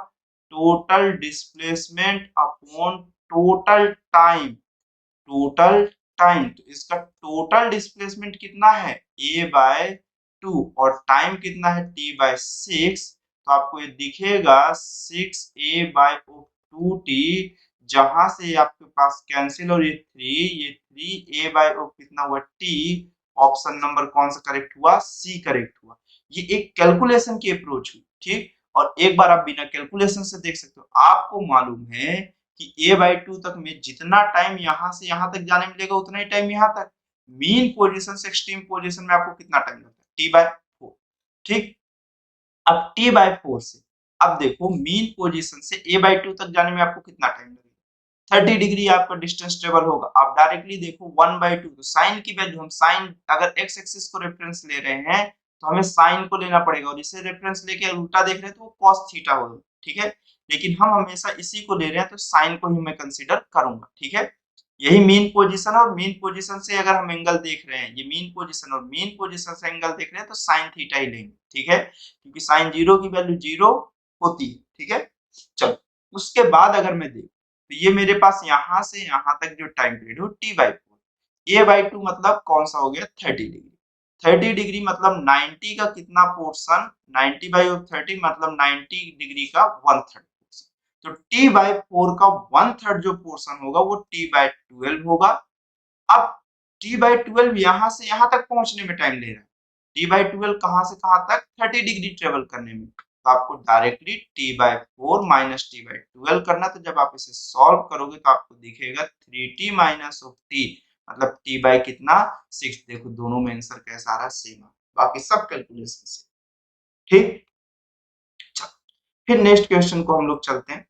total displacement upon total time, तो इसका टोटल डिस्प्लेसमेंट कितना है a/2 और टाइम कितना है t/6, तो आपको ये दिखेगा 6a/2t, जहां से आपके पास कैंसिल और ये 3a/2 कितना हुआ t, ऑप्शन नंबर कौन सा करेक्ट हुआ, सी करेक्ट हुआ। ये एक कैलकुलेशन की अप्रोच हुई, ठीक। और एक बार आप बिना कैलकुलेशन से देख सकते हो, आपको मालूम है कि a/2 तक में जितना टाइम यहां से यहां तक जाने मिलेगा उतना ही टाइम यहां तक। मीन पोजीशन से एक्सट्रीम पोजीशन में आपको कितना टाइम लगता है, t/4, ठीक। अब t/4 से अब देखो मीन पोजीशन से a/2 तक जाने में आपको कितना टाइम लगेगा, 30 डिग्री आपका डिस्टेंस ट्रेवल होगा। आप डायरेक्टली देखो 1/2, तो साइन की वैल्यू, हम साइन अगर x एक्सिस को रेफरेंस ले रहे हैं तो हमें साइन को लेना पड़ेगा, और इसे रेफरेंस लेके उल्टा देख रहे हैं तो वो cos थीटा होगा, ठीक है। लेकिन हम हमेशा इसी को ले रहे हैं तो साइन को ही मैं कंसीडर करूंगा, ठीक है। यही मीन पोजीशन, और मीन पोजीशन से अगर हम एंगल देख रहे हैं, ये मीन पोजीशन और मीन पोजीशन से एंगल देख रहे हैं तो साइन थीटा ही लेंगे, ठीक है, क्योंकि साइन जीरो की वैल्यू जीरो होती है, ठीक है। चलो उसके बाद अगर मैं देखूं तो ये मेरे पास यहां से यहां तक जो टाइम पीरियड हो t/4, a/2 मतलब कौन सा हो गया 30 डिग्री, 30 डिग्री मतलब 90 का कितना पोर्शन, 90/30 मतलब 90 डिग्री का 1/3 पोर्शन, तो t/4 का 1/3 जो पोर्शन होगा वो t/12 होगा। अब t/12 यहां से यहां तक पहुंचने में टाइम ले रहा है, t/12 कहां से कहां तक 30 डिग्री ट्रेवल करने में, तो आपको डायरेक्टली t/4 माइनस t/12 करना, तो जब आप इसे सॉल्व करोगे तो आपको दिखेगा 3t माइनस ऑफ t, मतलब t बाय कितना 6, देखो दोनों में आंसर कैसा आ रहा है, सेम, बाकी सब कैलकुलेशन से, ठीक। चलो फिर नेक्स्ट क्वेश्चन को हम लोग चलते हैं।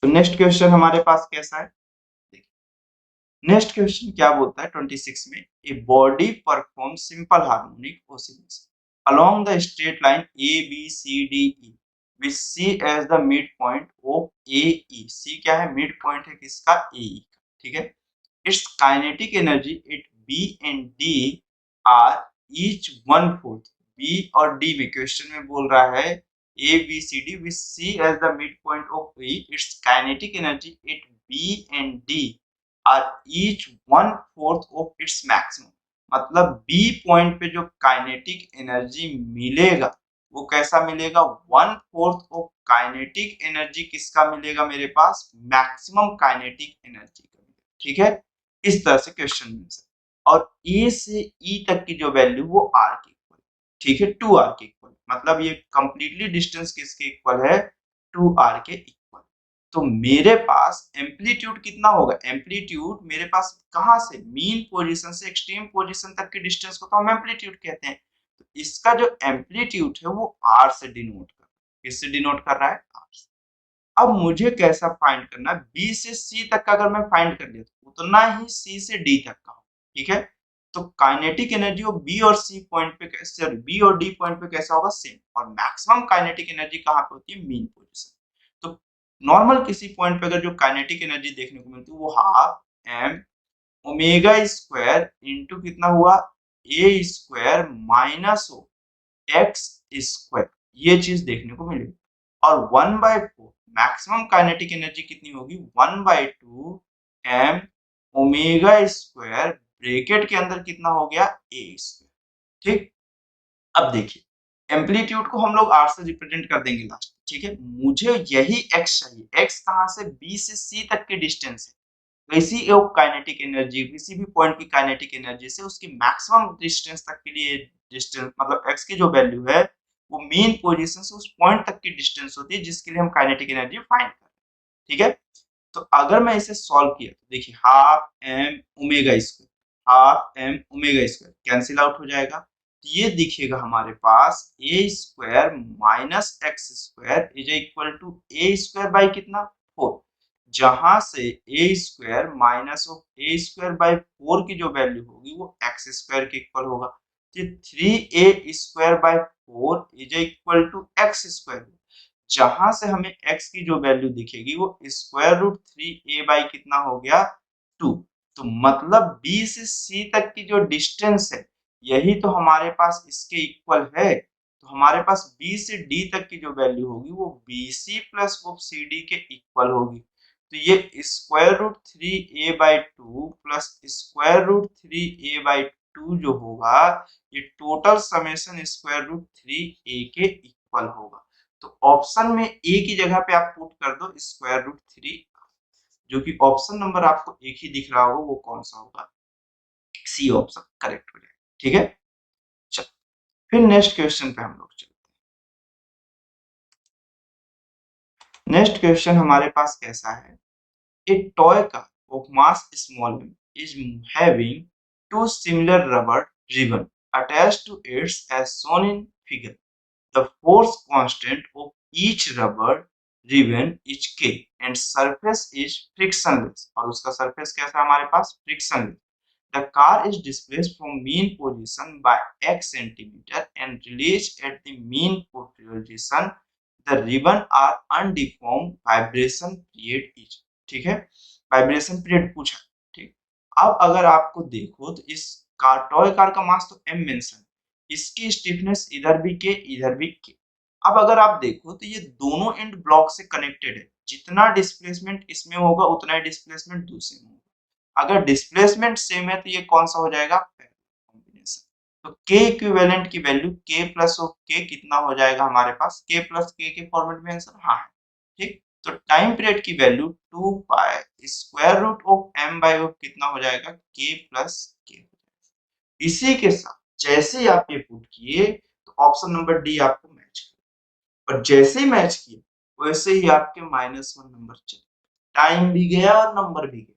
तो नेक्स्ट क्वेश्चन हमारे पास कैसा है, नेक्स्ट क्वेश्चन क्या बोलता है 26 में, a body perform simple harmonic oscillation along the straight line A B C D E which C as the mid point of A E, C क्या है, मिड पॉइंट है किसका, ए ई का, ठीक है। Its kinetic energy at B and D are each 1/4, B और D में question में बोल रहा है A B C D which C as the mid point of A, its kinetic energy at B and D are each 1/4 of its maximum, मतलब B point पे जो kinetic energy मिलेगा वो कैसा मिलेगा, 1/4 ऑफ काइनेटिक एनर्जी किसका मिलेगा मेरे पास, मैक्सिमम काइनेटिक एनर्जी का, ठीक है। इस तरह से क्वेश्चन मिल सकता है, और ए से ई तक की जो वैल्यू वो आर के इक्वल, ठीक है, 2r के इक्वल, मतलब ये कंप्लीटली डिस्टेंस किसके इक्वल है, 2r के इक्वल। तो मेरे पास एम्पलीट्यूड कितना होगा, एम्पलीट्यूड मेरे पास कहां से, मीन पोजीशन से एक्सट्रीम पोजीशन तक की डिस्टेंस को तो हम एम्पलीट्यूड कहते हैं, तो इसका जो एम्पलीट्यूड है वो r से डिनोट कर रहा है, किससे डिनोट कर रहा है, r से। अब मुझे कैसा फाइंड करना है, बी से सी तक का अगर मैं फाइंड कर लिया तो उतना ही सी से डी तक का हो, ठीक है। तो काइनेटिक एनर्जी वो बी और सी पॉइंट पे कैसे, बी और डी पॉइंट पे कैसा होगा, सेम, और मैक्सिमम काइनेटिक एनर्जी कहां पे होती है, मीन पोजीशन। तो नॉर्मल किसी पॉइंट पे अगर जो काइनेटिक एनर्जी देखने को मिलती है वो half M omega square into कितना हुआ, A square minus X square, ये चीज देखने को मिलेगी। और 1/4 मैक्सिमम काइनेटिक एनर्जी कितनी होगी, 1/2 एम ओमेगा स्क्वायर ब्रैकेट के अंदर कितना हो गया, ए स्क्वायर, ठीक। अब देखिए एम्पलीट्यूड को हम लोग आर से रिप्रेजेंट कर देंगे लास्ट, ठीक है। मुझे यही एक्स चाहिए, एक्स कहां से, बी से सी तक की डिस्टेंस है, किसी एक काइनेटिक एनर्जी, किसी भी पॉइंट की काइनेटिक एनर्जी से उसकी मैक्सिमम डिस्टेंस तक के लिए, डिस्टेंस मतलब x की जो वैल्यू है वो मेन पोजीशन से उस पॉइंट तक की डिस्टेंस होती है जिसके लिए हम काइनेटिक एनर्जी फाइंड कर रहे हैं, ठीक है। तो अगर मैं इसे सॉल्व किया तो देखिए half M omega square, half M omega square cancel out हो जाएगा, तो ये दिखेगा हमारे पास A square minus X square is equal to A square by कितना 4, जहां से A square minus of A square by 4 की जो वैल्यू होगी वो एक्स स्क्वायर के इक्वल होगा, तो 3a square by 4 is equal to X square, जहां से हमें x की जो वैल्यू दिखेगी वो स्क्वायर रूट 3a बाई कितना हो गया 2, तो मतलब b से c तक की जो डिस्टेंस है यही तो हमारे पास इसके इक्वल है, तो हमारे पास बी से डी तक की जो वैल्यू होगी वो B C plus of C D के इक्वल होगी। तो ये square root 3a/2 plus square root 3a/2 जो होगा ये total summation square root 3a के इक्वल होगा। तो ऑप्शन में ए की जगह पे आप पुट कर दो स्क्वायर रूट 3, जो कि ऑप्शन नंबर आपको एक ही दिख रहा होगा, वो कौन सा होगा, सी ऑप्शन करेक्ट हो जाएगा। ठीक है, चलो फिर नेक्स्ट क्वेश्चन पे हम लोग चलते हैं। नेक्स्ट क्वेश्चन हमारे पास कैसा है, ए toy car of mass small m is having two similar rubber ribbon attached to it as shown in figure. The force constant of each rubber ribbon is k and surface is frictionless, और उसका surface कैसा है हमारे पास, frictionless. The car is displaced from mean position by x centimeter and released at the mean position. The ribbon are undeformed. Vibration period is, ठीक है, vibration period पूछा। ठीक, अब अगर आपको देखो तो इस टॉय कार का मास तो m मेंशन, इसकी स्टिफनेस इधर भी के इधर भी के। अब अगर आप देखो तो ये दोनों एंड ब्लॉक से कनेक्टेड है, जितना डिस्प्लेसमेंट इसमें होगा उतना ही डिस्प्लेसमेंट दूसरे में होगा। अगर डिस्प्लेसमेंट सेम है तो ये कौन सा हो जाएगा, कॉम्बिनेशन। तो k इक्विवेलेंट की value k plus of k कितना हो जाएगा हमारे पास, k प्लस k के फॉर्मेट में आंसर हाँ है। ठीक, तो टाइम पीरियड की value 2 pi square root of m by of कितना हो जाएगा, k प्लस k। इसी के साथ जैसे ही आप ये पुट किए तो ऑप्शन नंबर डी आपको मैच किया, और जैसे ही मैच किए वैसे ही आपके -1 नंबर चले, टाइम भी गया और नंबर भी गया।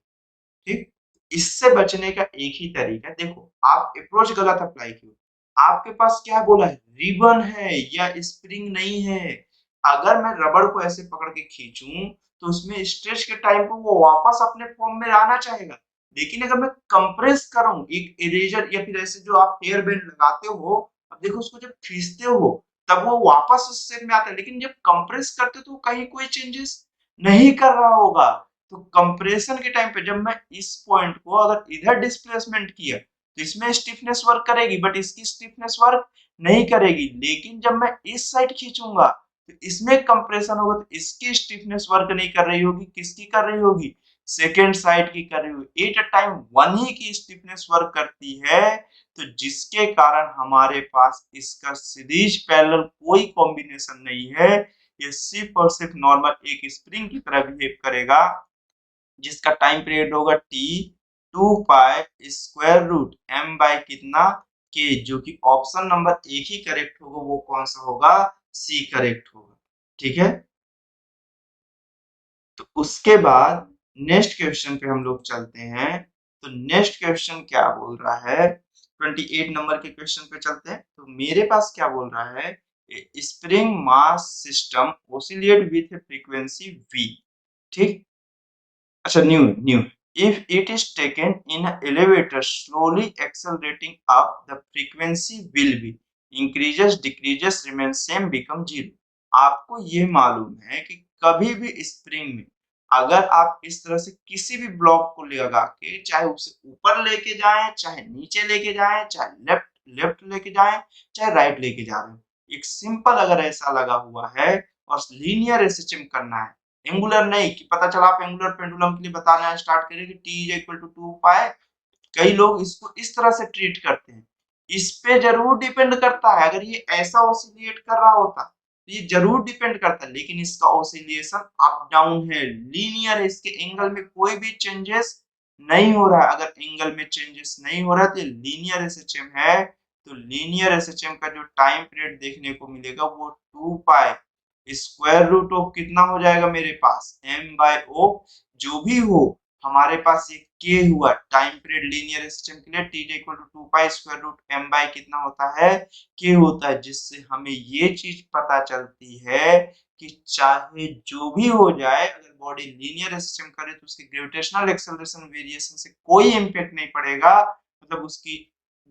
ठीक, इससे बचने का एक ही तरीका है, देखो आप अप्रोच गलत अप्लाई किए, आपके पास क्या बोला है, रिबन है या स्प्रिंग नहीं है। अगर मैं रबड़ को ऐसे पकड़ के खींचूं तो उसमें स्ट्रेच के टाइम पे वो वापस अपने फॉर्म में आना चाहेगा, लेकिन अगर मैं कंप्रेस करूं एक इरेजर या फिर ऐसे जो आप हेयर बैंड लगाते हो, अब देखो उसको जब खींचते हो तब वो वापस उस शेप में आता है, लेकिन जब कंप्रेस करते हो तो कहीं कोई चेंजेस नहीं कर रहा होगा। तो कंप्रेशन के टाइम पे जब मैं इस पॉइंट को अगर इधर डिस्प्लेसमेंट किया तो इसमें स्टिफनेस वर्क करेगी, बट इसकी स्टिफनेस वर्क नहीं करेगी। लेकिन जब मैं इस साइड खींचूंगा तो इसमें कंप्रेशन होगा तो इसकी स्टिफनेस वर्क नहीं कर रही होगी, किसकी कर रही होगी, सेकेंड साइड की कर रही होगी। एट अ टाइम वन ही की स्टिफनेस वर्क करती है, तो जिसके कारण हमारे पास इसका सीरीज पैरेलल कोई कॉम्बिनेशन नहीं है। ये सिर्फ और सिर्फ नॉर्मल एक स्प्रिंग की तरह बिहेव करेगा, जिसका टाइम पीरियड होगा t 2 pi square root m by कितना k, जो कि ऑप्शन नंबर एक ही करेक्ट होगा, वो कौन सा होगा, सी करेक्ट होगा। ठीक है, तो उसके बाद नेक्स्ट क्वेश्चन पे हम लोग चलते हैं। तो नेक्स्ट क्वेश्चन क्या बोल रहा है, 28 नंबर के क्वेश्चन पे चलते हैं। तो मेरे पास क्या बोल रहा है, spring mass system oscillate with frequency v। ठीक, अच्छा new if it is taken in an elevator slowly accelerating up, the frequency will be increases decreases remains same become 0। आपको ये मालूम है कि कभी भी स्प्रिंग में अगर आप इस तरह से किसी भी ब्लॉक को लगा के चाहे उसे ऊपर लेके जाएं, चाहे नीचे लेके जाएं, चाहे लेफ्ट लेफ्ट लेके जाएं, चाहे राइट लेके जा रहे हो, एक सिंपल अगर ऐसा लगा हुआ है और लीनियर एसएचएम करना है, एंगुलर नहीं कि पता चला आप एंगुलर पेंडुलम के लिए बताना स्टार्ट करें कि t इज इक्वल टू 2 पाई। कई लोग इसको इस तरह से ट्रीट करते हैं, इस पे जरूर डिपेंड करता है, अगर ये ऐसा ऑसिलेट कर रहा होता तो ये जरूर डिपेंड करता है, लेकिन इसका ऑसिलेशन अप डाउन है, लीनियर है, इसके एंगल में कोई भी चेंजेस नहीं हो रहा है। अगर एंगल में चेंजेस नहीं हो रहा है तो लीनियर एसएचएम है। तो लीनियर एसएचएम का जो टाइम पीरियड देखने को मिलेगा वो 2 पाई स्क्वायर रूट ऑफ कितना हो जाएगा मेरे पास m बाय ओ, जो भी हो हमारे पास ये k हुआ टाइम पीरियड लीनियर सिस्टम के लिए, t equal to 2 pi square root m by कितना होता है, k होता है। जिससे हमें ये चीज पता चलती है कि चाहे जो भी हो जाए, अगर बॉडी लीनियर सिस्टम करे तो उसकी ग्रेविटेशनल एक्सेलरेशन वेरिएशन से कोई इम्पैक्ट नहीं पड़ेगा, मतलब उसकी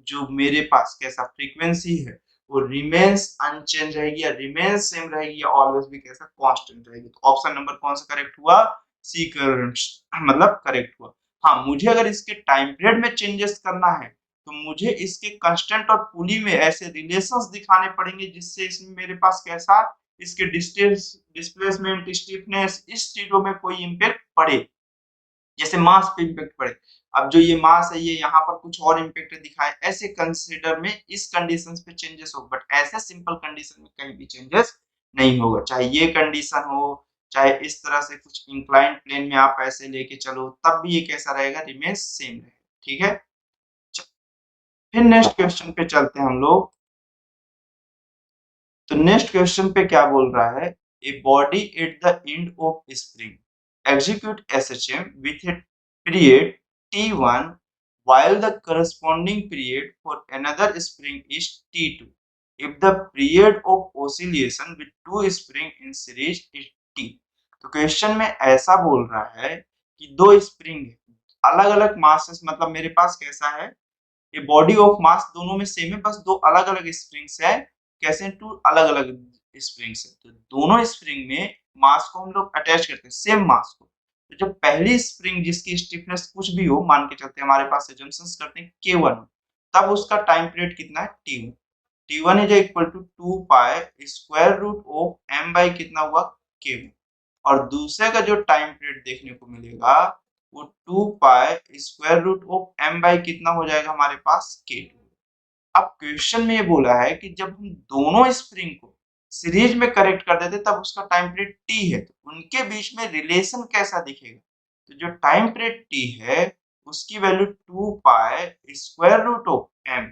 जो मेरे पास कैसा फ्रीक्वेंसी है वो रिमेन्स अनचेंज रहेगी या रिमेन्स सेम रहेगी या ऑलवेज भी कैसा कांस्टेंट रहेगी। तो ऑप्शन नंबर कौन सा करेक्ट हुआ, सी मतलब करेक्ट हुआ। हाँ, मुझे अगर इसके टाइम पीरियड में चेंजेस करना है तो मुझे इसके कांस्टेंट और पुली में ऐसे रिलेशंस दिखाने पड़ेंगे जिससे इसमें मेरे पास कैसा इसके डिस्टेंस, डिस्प्लेसमेंट, स्टिफनेस, इस चीजों में कोई इम्पैक्ट पड़े, जैसे मास पे इम्पैक्ट पड़े। अब जो ये मास है ये यहाँ पर कुछ और इम्पैक्ट दिखाए, ऐसे कंसीडर में इस कंडीशंस पे चेंजेस हो, बट ऐसे सिंपल कंडीशन में कहीं भी चेंजेस नहीं होगा। चाहे ये कंडीशन हो, चाहे इस तरह से कुछ इंक्लाइंड प्लेन में आप ऐसे लेके चलो, तब भी ये कैसा रहेगा, रिमेन सेम रहेगा। ठीक है, फिर नेक्स्ट क्वेश्चन पे चलते हैं हम लोग। तो नेक्स्ट क्वेश्चन पे क्या बोल रहा है, a body at the end of spring execute SHM with a period T1 while the corresponding period for another spring is T2 if the period of oscillation with two spring in series is T। तो question में ऐसा बोल रहा है कि दो spring अलग अलग मासेस, मतलब मेरे पास कैसा है, ये बॉडी ऑफ मास दोनों में सेम है, बस दो अलग अलग स्प्रिंग्स है। कैसे, टू अलग अलग स्प्रिंग्स है, तो दोनों स्प्रिंग में मास को हम लोग अटैच करते हैं, सेम मास को। तो जब पहली स्प्रिंग जिसकी स्टिफनेस कुछ भी हो, मान के चलते हैं हमारे पास एजम्पशंस करते हैं K1, तब उसका टाइम पीरियड कितना है, T1। T1 is equal to 2 pi square root of m by कितना हुआ, K1। और दूसरे का जो टाइम पीरियड देखने को मिलेगा वो 2 pi square root of m by कितना हो जाएगा हमारे पास, K2। अब क्वेश्चन में ये बोला है कि जब हम दोनों स्प्रिंग को सीरीज में करेक्ट कर देते तब उसका टाइम पीरियड t है, तो उनके बीच में रिलेशन कैसा दिखेगा। तो जो टाइम पीरियड t है उसकी value 2 pi square root of m।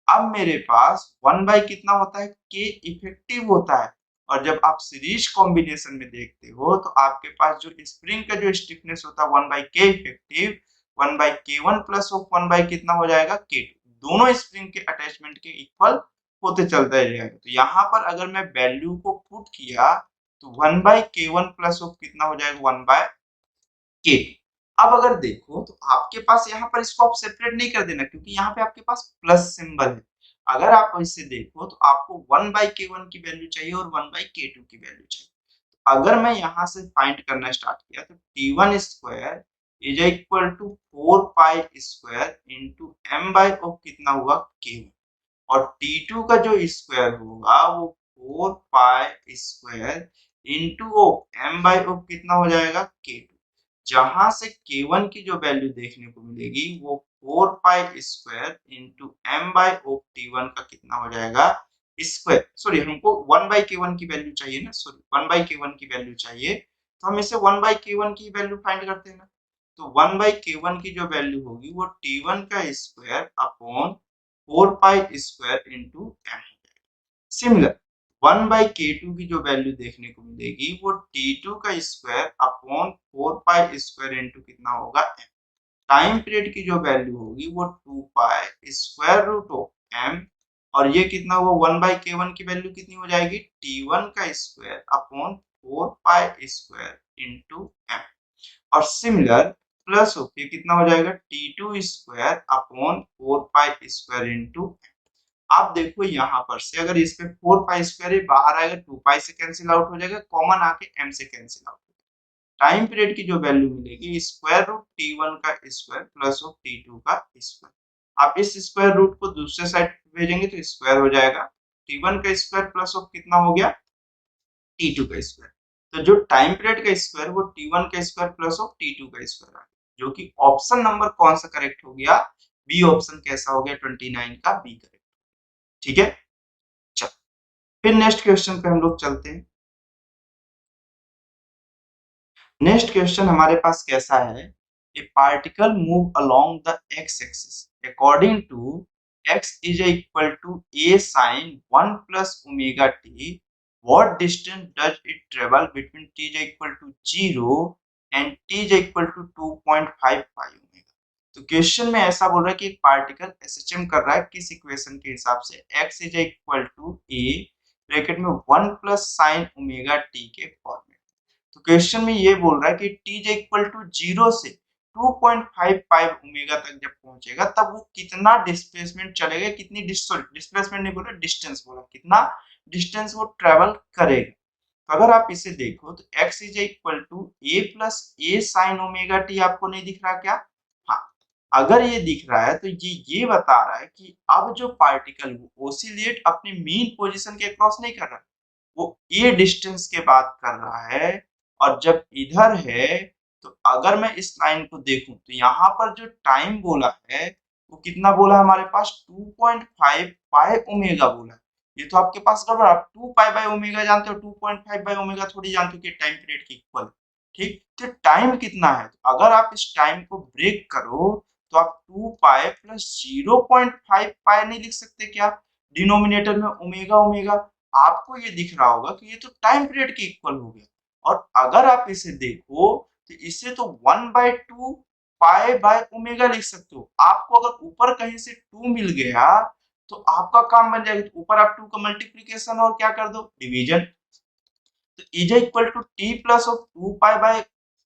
अब मेरे पास 1 बाई कितना होता है, k इफेक्टिव होता है। और जब आप सीरीज कॉम्बिनेशन में देखते हो तो आपके पास जो स्प्रिंग का जो स्टिफनेस होता है 1 बाई के effective 1 by K1 plus of 1 by कितना हो जाएगा, K2। दोनों स्प्रिंग के अटैचमेंट के इक्वल होते चलता जाएगा। तो यहाँ पर अगर मैं वैल्यू को पुट किया तो 1 बाई K1 प्लस ऑफ कितना हो जाएगा, 1 बाई K2। अब अगर देखो तो आपके पास यहाँ पर इसको आप सेपरेट नहीं कर देना, क्योंकि यहाँ पे आपके पास प्लस सिंबल है। अगर आप इसे देखो तो आपको 1 बाई K1 की वैल्यू चाहिए और 1 बाई K2 की वैल्यू चाहिए। अगर मैं यहाँ से फाइंड करना स्टार्ट किया तो T1 square is equal to 4 pi square into m by of कितना हुआ, K1। और T2 का जो स्क्वायर होगा वो 4 pi square into of m by of कितना हो जाएगा, K2। जहां से K1 की जो वैल्यू देखने को मिलेगी वो 4 pi square into m by of T1 का कितना हो जाएगा, स्क्वायर। सॉरी, हमको 1 बाई K1 की वैल्यू चाहिए ना, सॉरी 1 बाई K1 की वैल्यू चाहिए, तो हम इसे 1 बाई K1 की वैल्यू फाइंड करते हैं ना। तो 1 बाई K1 की जो वैल्यू होगी वो T1 का square upon 4 pi square into m। Similar 1 by K2 की जो वैल्यू देखने को मिलेगी वो T2 का square upon 4 pi square into कितना होगा, m। टाइम पीरियड की जो वैल्यू होगी वो 2 pi square root of m। और ये कितना हुआ, 1 बाई K1 की वैल्यू कितनी हो जाएगी, T1 का square upon 4 pi square into m। और सिमिलर प्लस होके कितना हो जाएगा, T2 square upon 4 pi square into. आप देखो यहाँ पर से अगर इस पे 4 पाई स्क्वायर बाहर आएगा, 2 पाई से कैंसिल आउट हो जाएगा, कॉमन आके m से कैंसिल आउट। टाइम पीरियड की जो वैल्यू मिलेगी स्क्वायर रूट T1 का स्क्वायर प्लस ऑफ T2 का स्क्वायर। आप इस स्क्वायर रूट को दूसरे साइड भेजेंगे तो स्क्वायर हो जाएगा, T1 का स्क्वायर प्लस ऑफ कितना हो गया, T2 का स्क्वायर। तो जो टाइम पीरियड का स्क्वायर वो T1 का स्क्वायर प्लस ऑफ T2 का स्क्वायर आ गया, जो कि ऑप्शन नंबर कौन सा करेक्ट हो गया, बी ऑप्शन कैसा हो गया, 29 का बी करेक्ट। ठीक है, चलो फिर नेक्स्ट क्वेश्चन पे हम लोग चलते हैं। नेक्स्ट क्वेश्चन हमारे पास कैसा है, ए particle move along the X axis according to x is equal to a sin 1 plus omega t, what distance does it travel between t is equal to 0 and t is equal to 2.55 omega. तो question में ऐसा बोल रहा है कि एक particle SHM कर रहा है किस इक्वेशन के हिसाब से, x is equal to a bracket में 1 प्लस साइन ओमेगा t के फॉर्म में। तो क्वेश्चन में ये बोल रहा है कि t इक्वल टू 0 से 2.55 ओमेगा तक जब पहुंचेगा तब वो कितना डिस्प्लेसमेंट चलेगा, कितनी डिस्प्लेसमेंट नहीं बोला, डिस्टेंस बोला, कितना डिस्टेंस वो ट्रेवल करेगा। तो अगर आप इसे देखो तो x is equal to a plus a sine omega t आपको नहीं दिख रहा क्या, हाँ, अगर ये दिख रहा है तो ये बता रहा है कि अब जो पार्टिकल ओसिलेट अपनी मेन पोजीशन के क्रॉस नहीं कर रहा, वो ये डिस्टेंस के बात कर रहा है। और जब इधर है तो अगर मैं इस लाइन को देखूं तो यहाँ पर जो टाइम बोला है वो कितना बोला है हमारे पास 2.5 पाई ओमेगा बोला है। ये तो आपके पास गड़बड़, आप 2 पाई बाय ओमेगा जानते हो, 2.5 बाय ओमेगा थोड़ी जानते हो कि टाइम पीरियड के इक्वल। ठीक, तो टाइम कितना है, तो अगर आप इस टाइम को ब्रेक करो तो आप 2 पाई प्लस 0.5 पाई नहीं लिख सकते क्या? डिनोमिनेटर में ओमेगा ओमेगा, आपको ये दिख रहा होगा कि ये तो टाइम पीरियड के इक्वल हो गया। और अगर आप इसे देखो तो इसे तो 1/2 पाई बाय ओमेगा लिख सकते हो। आपको अगर ऊपर कहीं से 2 मिल गया तो आपका काम बन जाएगा, तो ऊपर आप 2 का मल्टीप्लीकेशन और क्या कर दो, डिवीजन। तो is equal to T plus of 2 pi by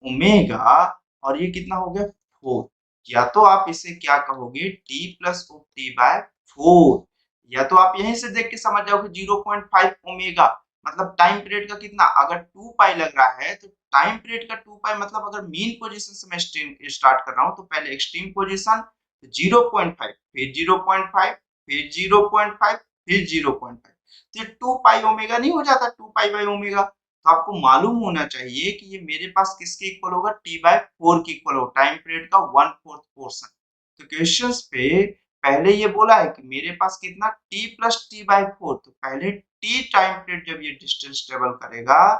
omega, और ये कितना हो गया 4। या तो आप इसे क्या कहोगे, T plus of T by 4, या तो आप यहीं से देख के समझ जाओगे 0.5 ओमेगा मतलब टाइम पीरियड का कितना, अगर 2 पाई लग रहा है तो टाइम पीरियड का 2 पाई मतलब अगर मेन पोजीशन से मैं स्टार्ट कर रहा हूं तो पहले एक्सट्रीम पोजीशन 0.5, फिर 0.5, फिर 0.5, फिर 0.5, तो ये 2 पाई ओमेगा नहीं हो जाता, 2 पाई बाय ओमेगा। तो आपको मालूम होना चाहिए कि ये मेरे पास किसके इक्वल होगा, टी बाय 4 के इक्वल हो, टाइम पीरियड का 1/4 पोर्शन। तो क्वेश्चंस पे पहले ये बोला है कि मेरे पास कितना t प्लस टी बाय 4, तो पहले t टाइम पीरियड जब ये डिस्टेंस ट्रेवल करेगा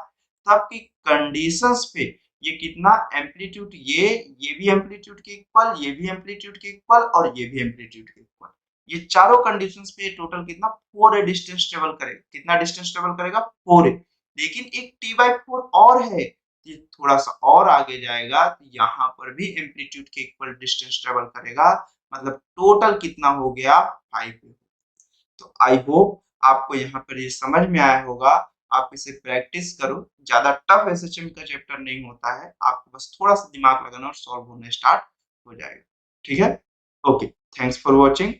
तब की कंडीशंस पे ये कितना एम्पलीट्यूड, ये भी एम्पलीट्यूड के इक्वल, ये भी एम्पलीट्यूड के इक्वल और ये भी एम्पलीट्यूड के इक्वल, ये चारों कंडीशंस पे टोटल कितना 4 डिस्टेंस ट्रेवल करेगा। कितना डिस्टेंस ट्रेवल करेगा, 4। लेकिन एक t बाय 4 और है, ये थोड़ा सा और आगे जाएगा तो यहाँ पर भी एम्पलीट्यूड के इक्वल डिस्टेंस ट्रेवल करेगा, मतलब टोटल कितना हो गया 5। तो आई होप आपको यहाँ पर ये समझ में आया होगा। आप इसे प्रैक्टिस करो, ज्यादा टफ एसएचएम का चैप्टर नहीं होता है, आपको बस थोड़ा सा दिमाग लगाना और सॉल्व होने स्टार्ट हो जाएगा। ठीक है, ओके, थैंक्स फॉर वॉचिंग।